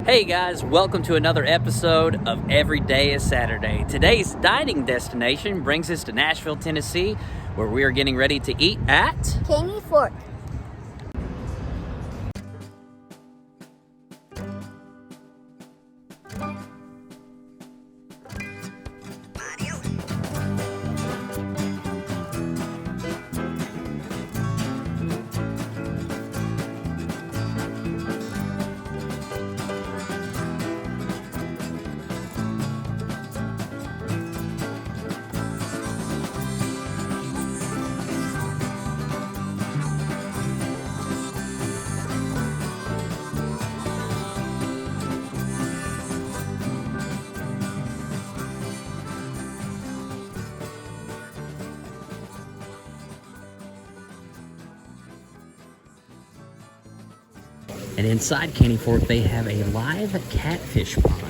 Hey guys, welcome to another episode of Every Day is Saturday. Today's dining destination brings us to Nashville, Tennessee, where we are getting ready to eat at Caney Fork. And inside Caney Fork, they have a live catfish pond.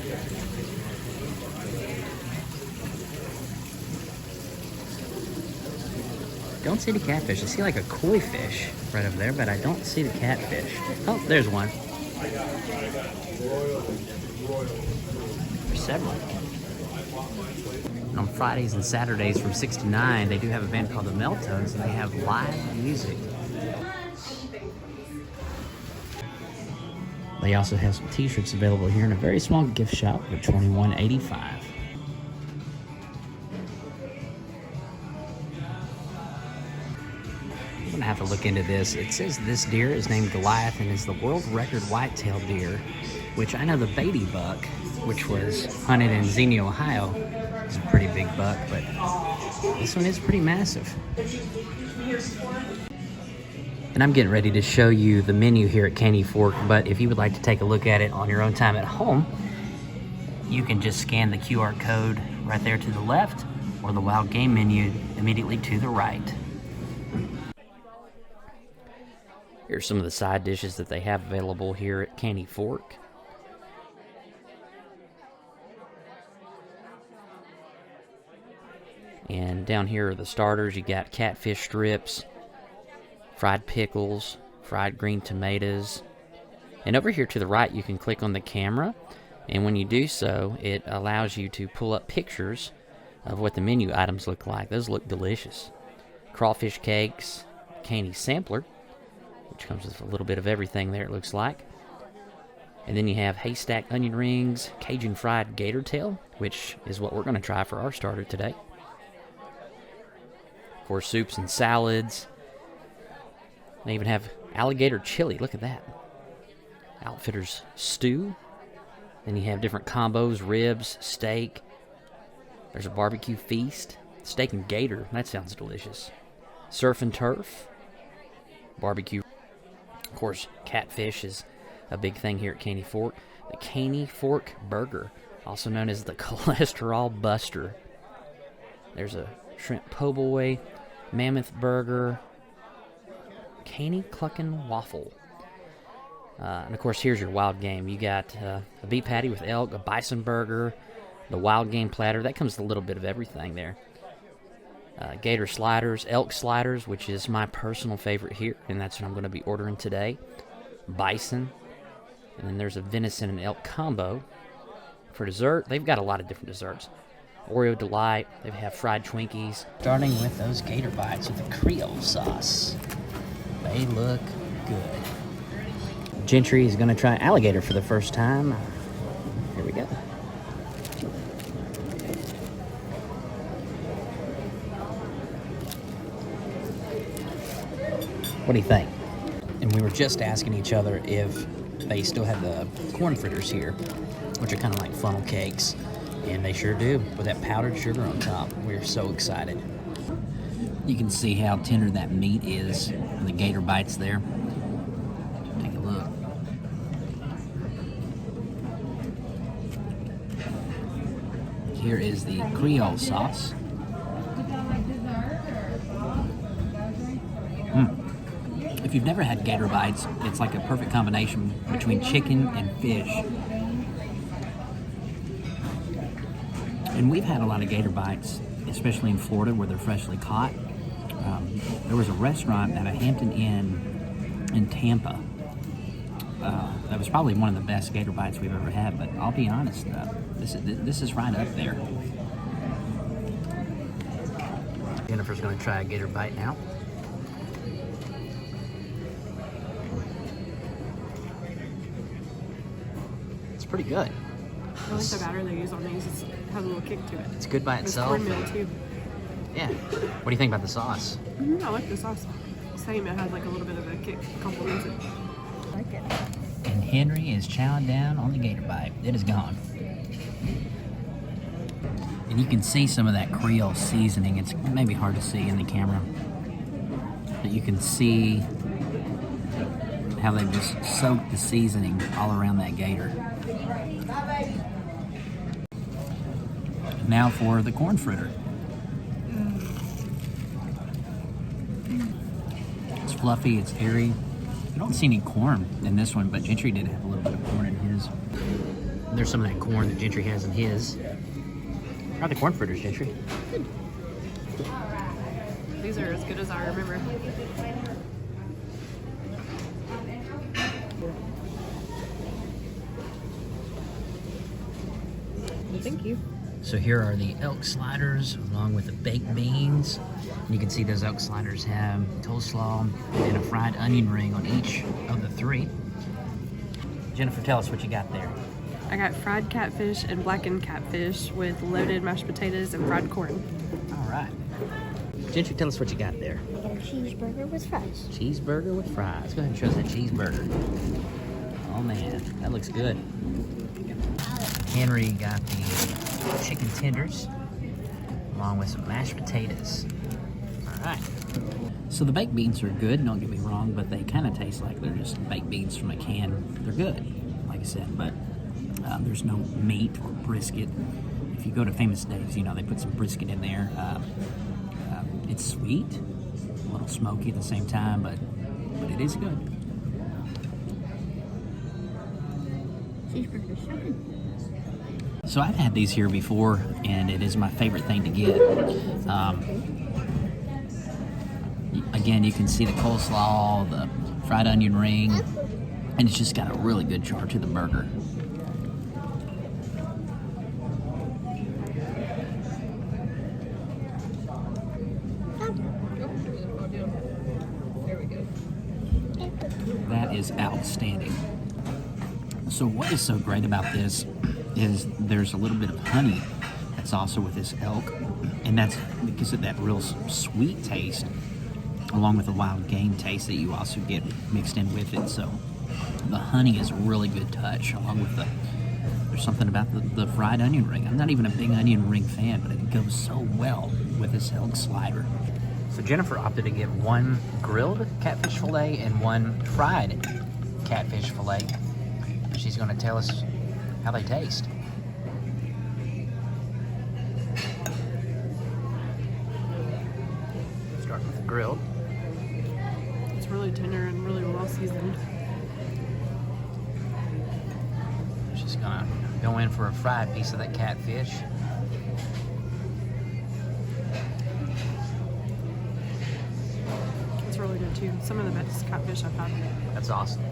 Don't see the catfish. I see like a koi fish right over there, but I don't see the catfish. Oh, there's one. There's several. And on Fridays and Saturdays from 6 to 9, they do have a band called the Meltones, and they have live music. They also have some t-shirts available here in a very small gift shop for $21.85. I'm gonna have to look into this. It says this deer is named Goliath and is the world record whitetail deer, which I know the Beatty buck, which was hunted in Xenia, Ohio, is a pretty big buck, but this one is pretty massive. And I'm getting ready to show you the menu here at Caney Fork, but if you would like to take a look at it on your own time at home, you can just scan the QR code right there to the left, or the wild game menu immediately to the right. Here's some of the side dishes that they have available here at Caney Fork. And down here are the starters. You got catfish strips, fried pickles, fried green tomatoes. And over here to the right, you can click on the camera, and when you do so, it allows you to pull up pictures of what the menu items look like. Those look delicious. Crawfish cakes, Caney sampler, which comes with a little bit of everything there, it looks like. And then you have haystack onion rings, Cajun fried gator tail, which is what we're going to try for our starter today. Of course, soups and salads. They even have alligator chili. Look at that. Outfitter's stew. Then you have different combos, ribs, steak. There's a barbecue feast. Steak and gator. That sounds delicious. Surf and turf. Barbecue. Of course, catfish is a big thing here at Caney Fork. The Caney Fork burger, also known as the cholesterol buster. There's a shrimp po' boy, mammoth burger, Caney cluckin' waffle. And of course, here's your wild game. You got a beef patty with elk, a bison burger, the wild game platter. That comes with a little bit of everything there. Gator sliders, elk sliders, which is my personal favorite here, and that's what I'm going to be ordering today. Bison. And then there's a venison and elk combo. For dessert, they've got a lot of different desserts. Oreo Delight. They have fried Twinkies. Starting with those gator bites with the Creole sauce. They look good. Gentry is going to try alligator for the first time. Here we go. What do you think? And we were just asking each other if they still have the corn fritters here, which are kind of like funnel cakes. And they sure do, with that powdered sugar on top. We're so excited. You can see how tender that meat is in the gator bites there. Take a look. Here is the Creole sauce. If you've never had gator bites, it's like a perfect combination between chicken and fish. And we've had a lot of gator bites, especially in Florida where they're freshly caught. There was a restaurant at a Hampton Inn in Tampa That was probably one of the best gator bites we've ever had, but I'll be honest, this is right up there. Jennifer's going to try a gator bite now. It's pretty good. I like the batter they use on these. It has a little kick to it. It's good by itself. It's cornmeal too. Yeah. What do you think about the sauce? I like the sauce. Same, it has like a little bit of a kick, complements it. I like it. And Henry is chowing down on the gator bite. It is gone. And you can see some of that Grille seasoning. It's maybe hard to see in the camera, but you can see how they've just soaked the seasoning all around that gator. Now for the corn fritter. It's fluffy, it's airy. I don't see any corn in this one, but Gentry did have a little bit of corn in his. There's some of that corn that Gentry has in his. How are the corn fritters, Gentry? These are as good as I remember. Thank you. So here are the elk sliders along with the baked beans. And you can see those elk sliders have coleslaw and a fried onion ring on each of the three. Jennifer, tell us what you got there. I got fried catfish and blackened catfish with loaded mashed potatoes and fried corn. All right. Gentry, tell us what you got there. I got a cheeseburger with fries. Cheeseburger with fries. Go ahead and show us that cheeseburger. Oh man, that looks good. Henry got the chicken tenders along with some mashed potatoes. All right. So the baked beans are good, don't get me wrong, but they kind of taste like they're just baked beans from a can. They're good, like I said, but there's no meat or brisket. If you go to Famous Dave's, you know, they put some brisket in there. It's sweet, a little smoky at the same time, but it is good. Cheeseburger's so good. So I've had these here before, and it is my favorite thing to get. Again, you can see the coleslaw, the fried onion ring, and it's just got a really good char to the burger. That is outstanding. So what is so great about this is there's a little bit of honey that's also with this elk, and that's because of that real sweet taste along with the wild game taste that you also get mixed in with it. So the honey is a really good touch, along with there's something about the fried onion ring. I'm not even a big onion ring fan, but it goes so well with this elk slider. So Jennifer opted to get one grilled catfish fillet and one fried catfish fillet. She's going to tell us how they taste. Starting with the grilled. It's really tender and really well seasoned. She's going to go in for a fried piece of that catfish. It's really good too. Some of the best catfish I've had. That's awesome.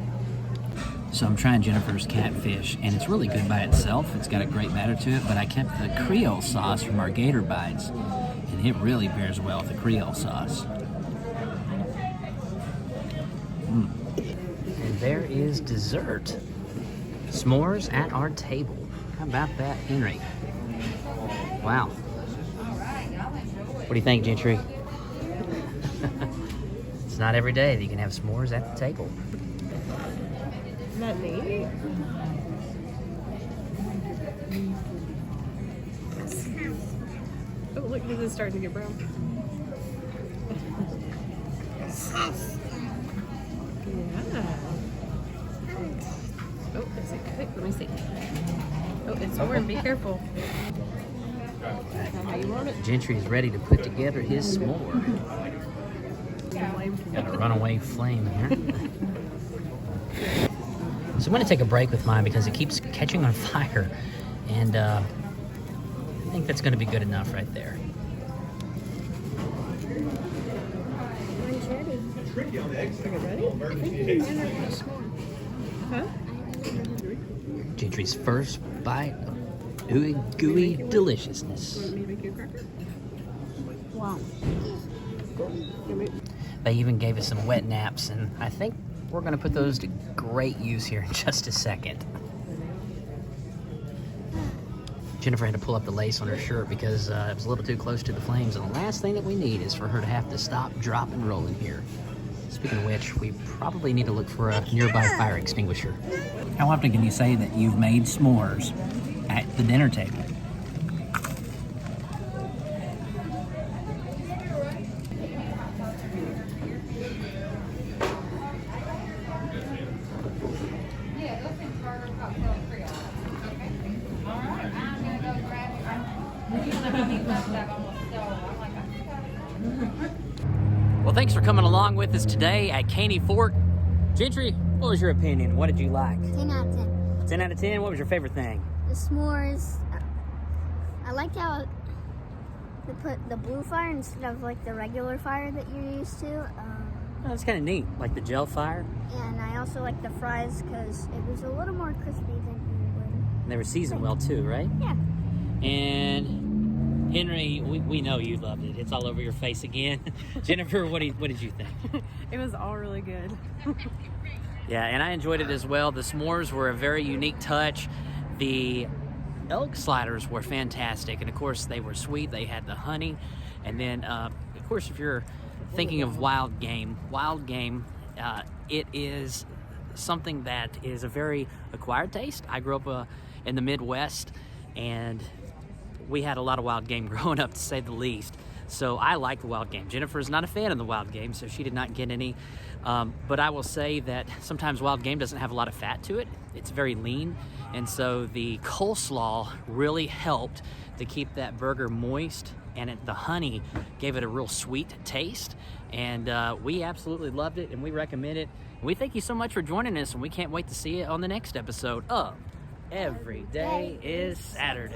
So I'm trying Jennifer's catfish, and it's really good by itself. It's got a great batter to it, but I kept the Grille sauce from our gator bites, and it really pairs well with the Grille sauce. And there is dessert. S'mores at our table. How about that, Henry? Wow. What do you think, Gentry? It's not every day that you can have s'mores at the table. Isn't that neat? Oh, look, this is starting to get brown. Yeah. Oh, is it cooked? Let me see. Oh, it's warm. Be careful. How you want it? Gentry is ready to put together his s'more. Got a runaway flame here. So I'm going to take a break with mine because it keeps catching on fire, and I think that's going to be good enough right there. Mine's ready. Is it ready? I think it's better for s'more. Huh? I Gentry's first bite of ooey gooey deliciousness. Want me to make you a cracker? Wow. They even gave us some wet naps, and I think we're going to put those to great use here in just a second. Jennifer had to pull up the lace on her shirt because it was a little too close to the flames, and the last thing that we need is for her to have to stop, drop, and roll in here. Speaking of which, we probably need to look for a nearby fire extinguisher. How often can you say that you've made s'mores at the dinner table? Well, thanks for coming along with us today at Caney Fork. Gentry, what was your opinion? What did you like? 10 out of 10. 10 out of 10? What was your favorite thing? The s'mores. I liked how they put the blue fire instead of like the regular fire that you're used to. Oh, that's kind of neat, like the gel fire. And I also liked the fries because it was a little more crispy than you would. And they were seasoned well too, right? Yeah. And Henry, we know you loved it. It's all over your face again. Jennifer, what did you think? It was all really good. Yeah, and I enjoyed it as well. The s'mores were a very unique touch. The elk sliders were fantastic, and of course they were sweet. They had the honey, and then of course if you're thinking of wild game, it is something that is a very acquired taste. I grew up in the Midwest, and we had a lot of wild game growing up, to say the least. So I like the wild game. Jennifer is not a fan of the wild game, so she did not get any. But I will say that sometimes wild game doesn't have a lot of fat to it. It's very lean. And so the coleslaw really helped to keep that burger moist, and the honey gave it a real sweet taste. And we absolutely loved it, and we recommend it. And we thank you so much for joining us, and we can't wait to see you on the next episode of Every Day is Saturday.